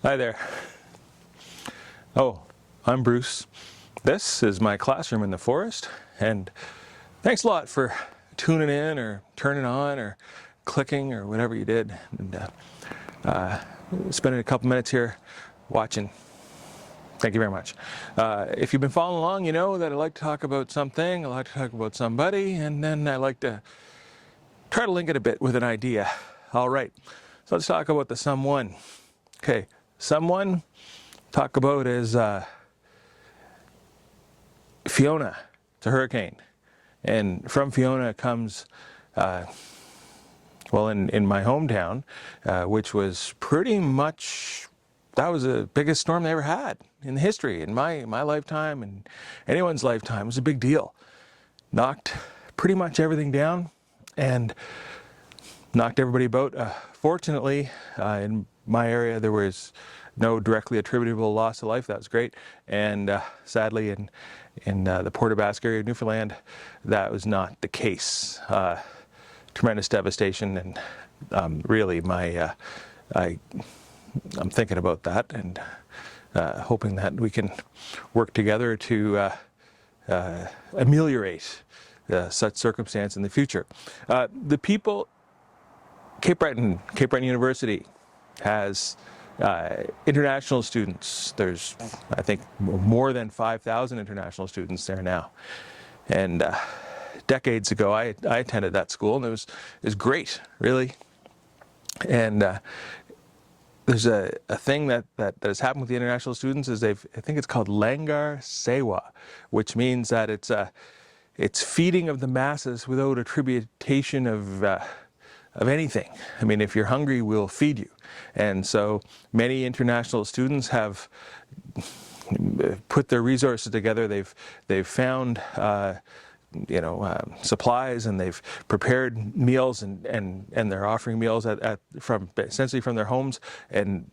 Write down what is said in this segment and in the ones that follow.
Hi there. Oh, I'm Bruce. This is my classroom in the forest, and thanks a lot for tuning in or turning on or clicking or whatever you did, and spending a couple minutes here watching. Thank you very much. If you've been following along, you know that I like to talk about something, I like to talk about somebody, and then I like to try to link it a bit with an idea. All right, so let's talk about the someone. Okay, someone talk about is Fiona. It's a hurricane, and from Fiona comes well, in my hometown, which was pretty much, that was the biggest storm they ever had in history, in my lifetime and anyone's lifetime. It was a big deal. Knocked pretty much everything down and knocked everybody about. Fortunately, in my area, there was no directly attributable loss of life. That was great. And sadly, in the Port aux Basques area of Newfoundland, that was not the case. Tremendous devastation, and really, I'm thinking about that and hoping that we can work together to ameliorate such circumstance in the future. The people, Cape Breton University has international students. There's, I think, more than 5,000 international students there now. And decades ago, I attended that school, and it was great, really. And there's a thing that has happened with the international students is I think it's called Langar Sewa, which means that it's feeding of the masses without attribution of anything. I mean, if you're hungry, we'll feed you. And so many international students have put their resources together. They've found supplies, and they've prepared meals, and they're offering meals from essentially from their homes, and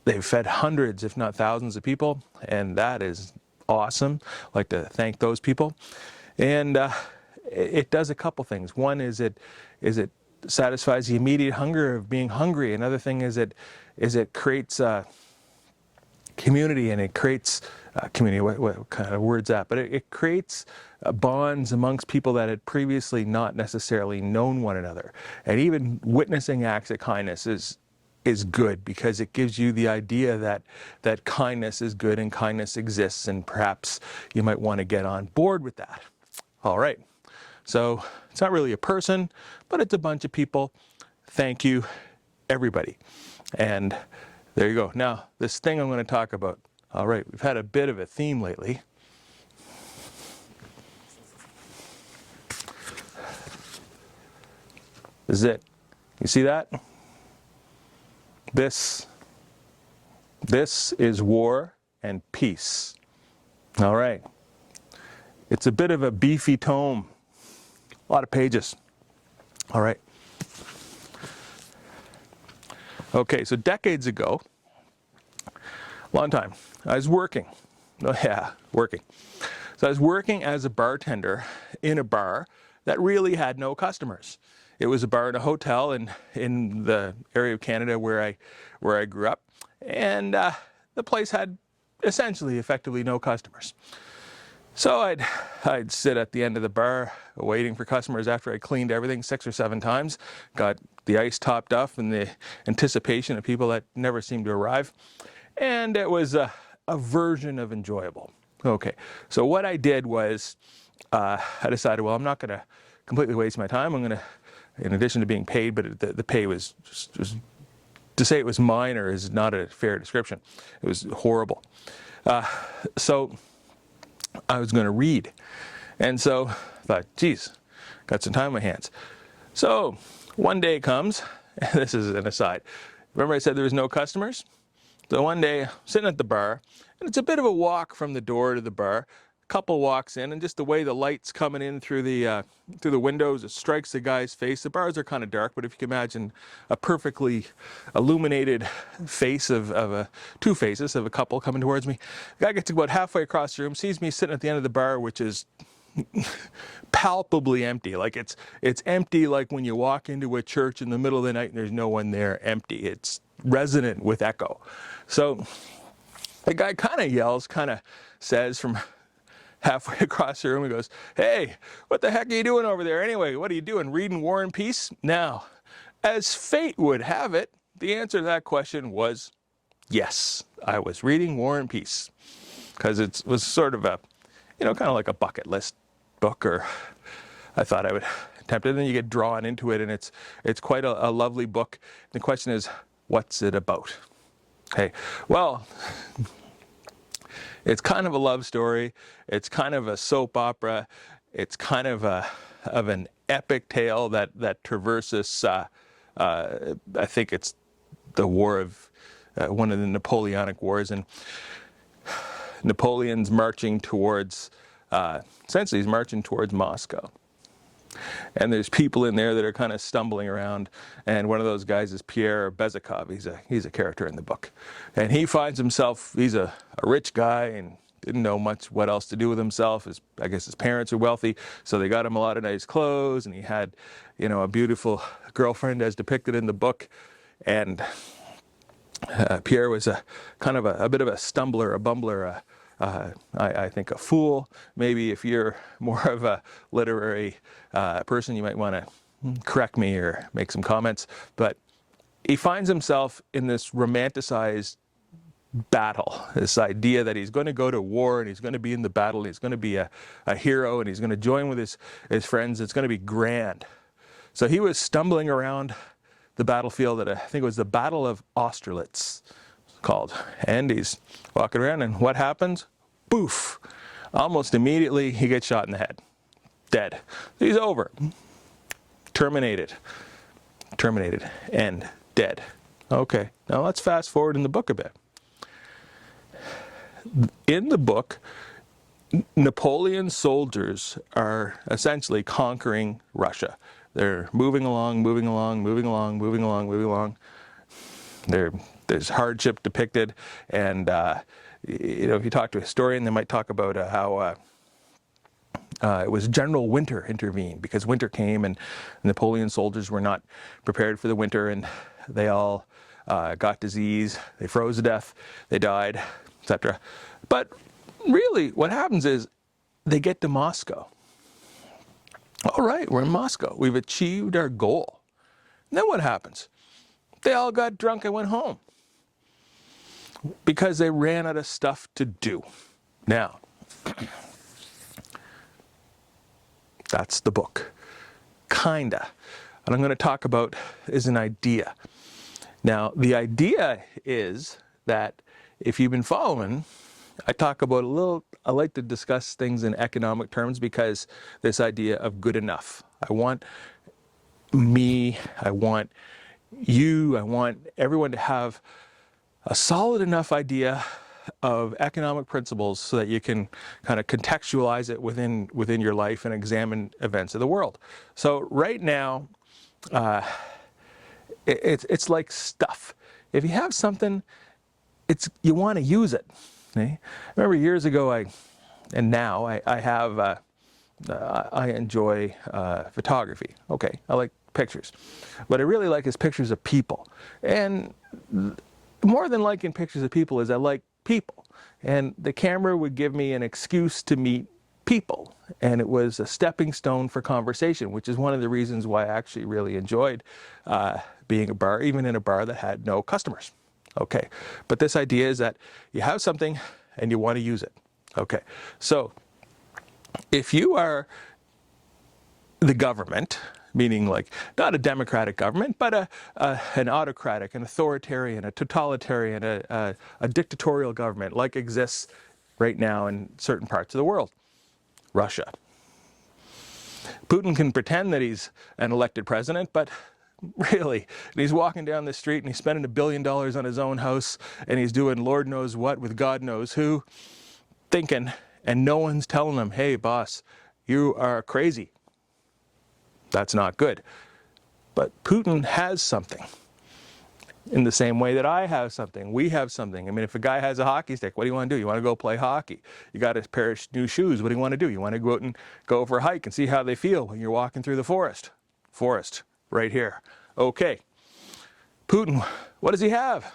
they've fed hundreds, if not thousands, of people, and that is awesome. I'd like to thank those people. And it does a couple things. One is it satisfies the immediate hunger of being hungry. Another thing is it creates community, and it creates community, what kind of word's that? But it creates bonds amongst people that had previously not necessarily known one another. And even witnessing acts of kindness is good, because it gives you the idea that kindness is good and kindness exists, and perhaps you might want to get on board with that. All right. So it's not really a person, but it's a bunch of people. Thank you, everybody. And there you go. Now, this thing I'm going to talk about. All right, we've had a bit of a theme lately. This is it. You see that? This is war and peace. All right. It's a bit of a beefy tome. A lot of pages. All right. Okay, so decades ago, long time, I was working. Working. So I was working as a bartender in a bar that really had no customers. It was a bar in a hotel in the area of Canada where I grew up, and the place had essentially, effectively, no customers. So I'd sit at the end of the bar waiting for customers after I cleaned everything 6 or 7 times, got the ice topped off in the anticipation of people that never seemed to arrive, and it was a version of enjoyable. Okay, so what I did was I decided, well, I'm not going to completely waste my time. I'm going to, in addition to being paid, but the pay was just, to say it was minor is not a fair description. It was horrible. So I was going to read. And so I thought, geez, got some time on my hands. So one day comes, and this is an aside. Remember I said there was no customers? So one day, I'm sitting at the bar, and it's a bit of a walk from the door to the bar. A couple walks in, and just the way the light's coming in through the windows, it strikes the guy's face. The bars are kind of dark, but if you can imagine a perfectly illuminated face of two faces of a couple coming towards me. The guy gets about halfway across the room, sees me sitting at the end of the bar, which is palpably empty. Like it's empty, like when you walk into a church in the middle of the night and there's no one there. Empty. It's resonant with echo. So the guy kind of yells, kind of says from halfway across the room, he goes, "Hey, what the heck are you doing over there anyway? What are you doing, reading War and Peace?" Now, as fate would have it, the answer to that question was yes. I was reading War and Peace because it was sort of a, kind of like a bucket list book, or I thought I would attempt it. And then you get drawn into it, and it's quite a lovely book. The question is, what's it about? Okay, well, it's kind of a love story. It's kind of a soap opera. It's kind of an epic tale that traverses. I think it's the war of one of the Napoleonic Wars, and Napoleon's marching towards. Essentially, he's marching towards Moscow. And there's people in there that are kind of stumbling around, and one of those guys is Pierre Bezikov. He's a character in the book, and he finds himself, he's a rich guy and didn't know much what else to do with himself. I guess his parents are wealthy, so they got him a lot of nice clothes, and he had, a beautiful girlfriend as depicted in the book, and Pierre was a kind of a bit of a stumbler, a bumbler, I think a fool. Maybe if you're more of a literary person, you might want to correct me or make some comments. But he finds himself in this romanticized battle, this idea that he's going to go to war and he's going to be in the battle, and he's going to be a hero, and he's going to join with his friends. It's going to be grand. So he was stumbling around the battlefield at I think it was the Battle of Austerlitz called, and he's walking around, and what happens? Boof! Almost immediately he gets shot in the head. Dead. He's over. Terminated, and dead. Okay, now let's fast forward in the book a bit. In the book, Napoleon's soldiers are essentially conquering Russia. They're moving along. There's hardship depicted, and if you talk to a historian, they might talk about how it was General Winter intervened, because winter came and Napoleon's soldiers were not prepared for the winter, and they all got disease, they froze to death, they died, etc. But really, what happens is they get to Moscow. All right, we're in Moscow. We've achieved our goal. And then what happens? They all got drunk and went home because they ran out of stuff to do. Now, that's the book. Kinda. What I'm going to talk about is an idea. Now, the idea is that if you've been following, I talk about I like to discuss things in economic terms, because this idea of good enough. I want me, I want you, I want everyone to have a solid enough idea of economic principles so that you can kind of contextualize it within your life and examine events of the world. So right now, it's like stuff. If you have something, you want to use it. Okay? I remember years ago, I enjoy photography. Okay, I like pictures. What I really like is pictures of people. And more than liking pictures of people is I like people. And the camera would give me an excuse to meet people. And it was a stepping stone for conversation, which is one of the reasons why I actually really enjoyed being a bar, even in a bar that had no customers. Okay, but this idea is that you have something and you want to use it. Okay, so if you are the government, meaning like not a democratic government, but an autocratic, an authoritarian, a totalitarian, a dictatorial government like exists right now in certain parts of the world. Russia. Putin can pretend that he's an elected president, but really, and he's walking down the street and he's spending $1 billion on his own house, and he's doing Lord knows what with God knows who, thinking, and no one's telling him, hey boss, you are crazy. That's not good. But Putin has something. In the same way that I have something, we have something. I mean, if a guy has a hockey stick, what do you want to do? You want to go play hockey. You got a pair of new shoes. What do you want to do? You want to go out and go for a hike and see how they feel when you're walking through the forest. Forest, right here. Okay. Putin, what does he have?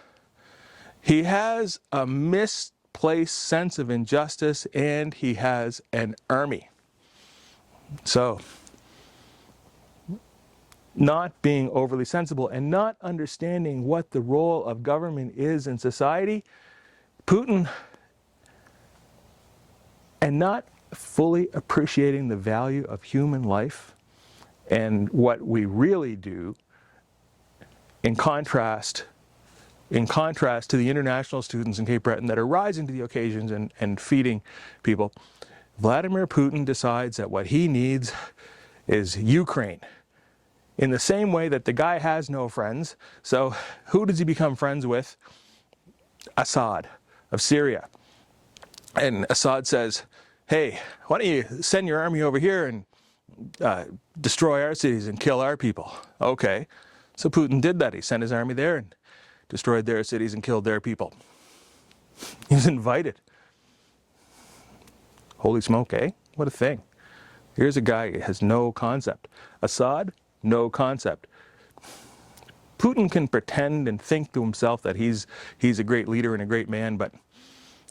He has a misplaced sense of injustice, and he has an army. So, not being overly sensible and not understanding what the role of government is in society, Putin, and not fully appreciating the value of human life and what we really do, in contrast to the international students in Cape Breton that are rising to the occasions and feeding people, Vladimir Putin decides that what he needs is Ukraine. In the same way that the guy has no friends, so who does he become friends with? Assad of Syria. And Assad says, hey, why don't you send your army over here and destroy our cities and kill our people? Okay. So Putin did that. He sent his army there and destroyed their cities and killed their people. He was invited. Holy smoke, eh? What a thing. Here's a guy who has no concept. Assad, no concept. Putin can pretend and think to himself that he's a great leader and a great man, but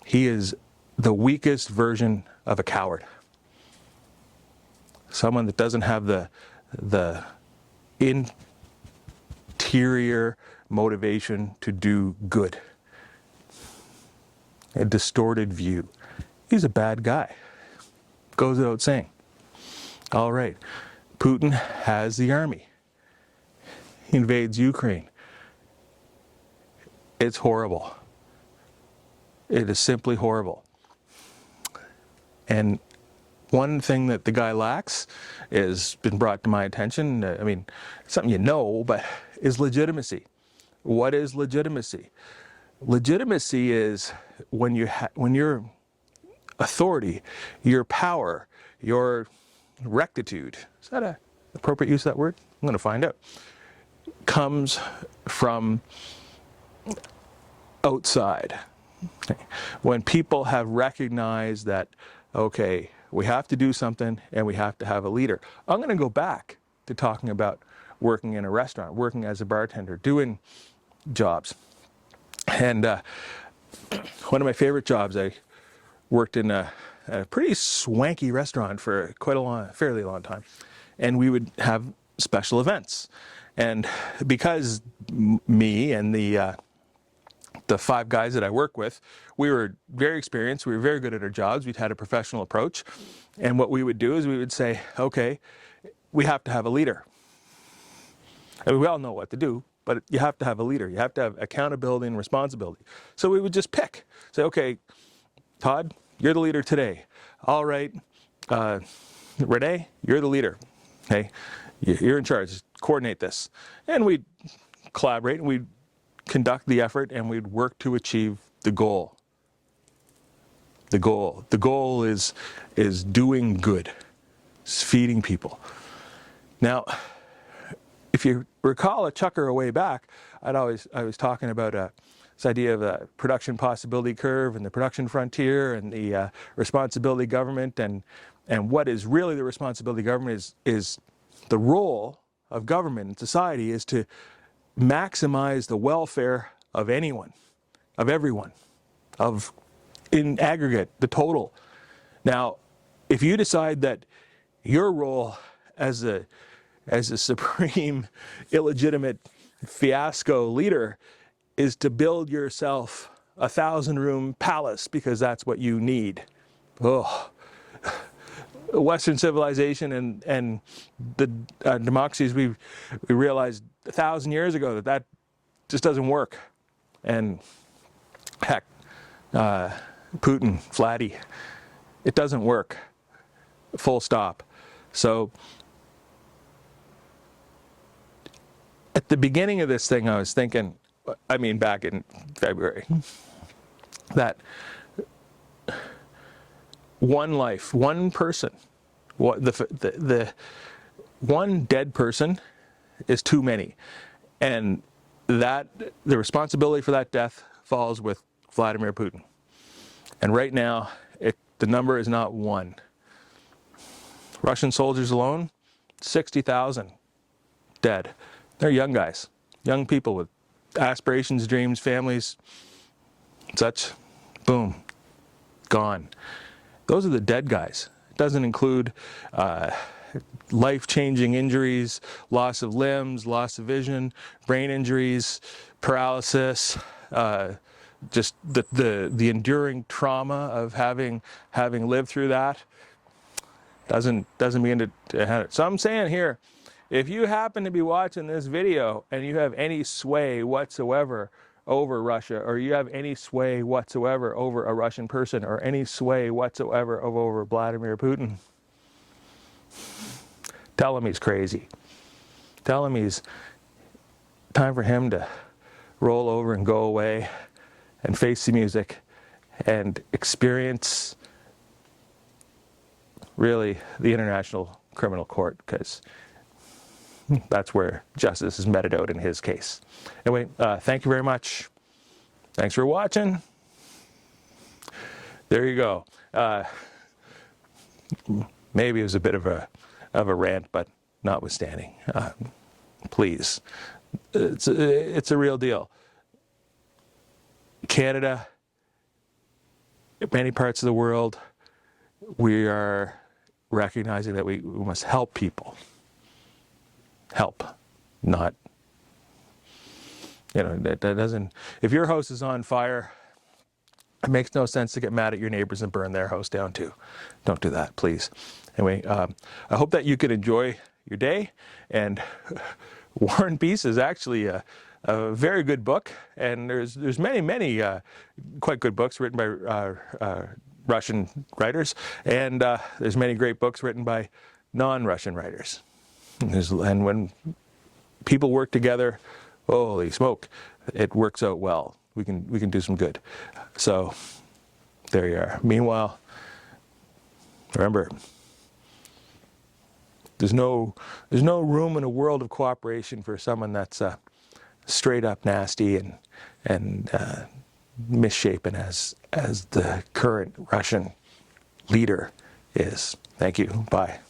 he is the weakest version of a coward. Someone that doesn't have the interior motivation to do good. A distorted view. He's a bad guy. Goes without saying. All right. Putin has the army. He invades Ukraine. It's horrible. It is simply horrible. And one thing that the guy lacks has been brought to my attention, I mean, something you know, but is legitimacy. What is legitimacy? Legitimacy is when your authority, your power, your rectitude, is that an appropriate use of that word? I'm going to find out. Comes from outside. When people have recognized that, okay, we have to do something and we have to have a leader. I'm going to go back to talking about working in a restaurant, working as a bartender, doing jobs. And one of my favorite jobs, I worked in a pretty swanky restaurant for fairly long time. And we would have special events. And because me and the 5 guys that I work with, we were very experienced, we were very good at our jobs, we'd had a professional approach. And what we would do is we would say, okay, we have to have a leader. And we all know what to do, but you have to have a leader. You have to have accountability and responsibility. So we would just pick. Say, okay, Todd, you're the leader today. All right, Renee, you're the leader. Okay, you're in charge. Coordinate this. And we'd collaborate and we'd conduct the effort and we'd work to achieve the goal. The goal. The goal is doing good. It's feeding people. Now, if you recall a chucker a way back, I was talking about this idea of a production possibility curve and the production frontier and the responsibility government, and what is really the responsibility government is the role of government in society is to maximize the welfare of anyone, of everyone, in aggregate, the total. Now, if you decide that your role as a supreme, illegitimate fiasco leader is to build yourself a 1,000-room palace because that's what you need. Oh, Western civilization and the democracies we realized 1,000 years ago that just doesn't work. And heck, Putin, Vladdy, it doesn't work. Full stop. So at the beginning of this thing, I was thinking, back in February, that one life, one person, the one dead person is too many. And the responsibility for that death falls with Vladimir Putin. And right now, the number is not one. Russian soldiers alone, 60,000 dead. They're young guys, young people with aspirations, dreams, families, such. Boom, gone. Those are the dead guys. It doesn't include life-changing injuries, loss of limbs, loss of vision, brain injuries, paralysis, just the enduring trauma of having lived through that. Doesn't begin to have it. So I'm saying here, if you happen to be watching this video and you have any sway whatsoever over Russia, or you have any sway whatsoever over a Russian person, or any sway whatsoever over Vladimir Putin, tell him he's crazy. Tell him he's time for him to roll over and go away and face the music and experience really the International Criminal Court, because that's where justice is meted out in his case. Anyway, thank you very much. Thanks for watching. There you go. Maybe it was a bit of a rant, but notwithstanding, please, it's a real deal. Canada, many parts of the world, we are recognizing that we must help people. Help, not, that doesn't, if your house is on fire, it makes no sense to get mad at your neighbors and burn their house down too. Don't do that, please. Anyway, I hope that you can enjoy your day, and War and Peace is actually a very good book, and there's many quite good books written by Russian writers, and there's many great books written by non-Russian writers. And when people work together, holy smoke, it works out well. We can do some good. So there you are. Meanwhile, remember, there's no room in a world of cooperation for someone that's straight up nasty and misshapen as the current Russian leader is. Thank you. Bye.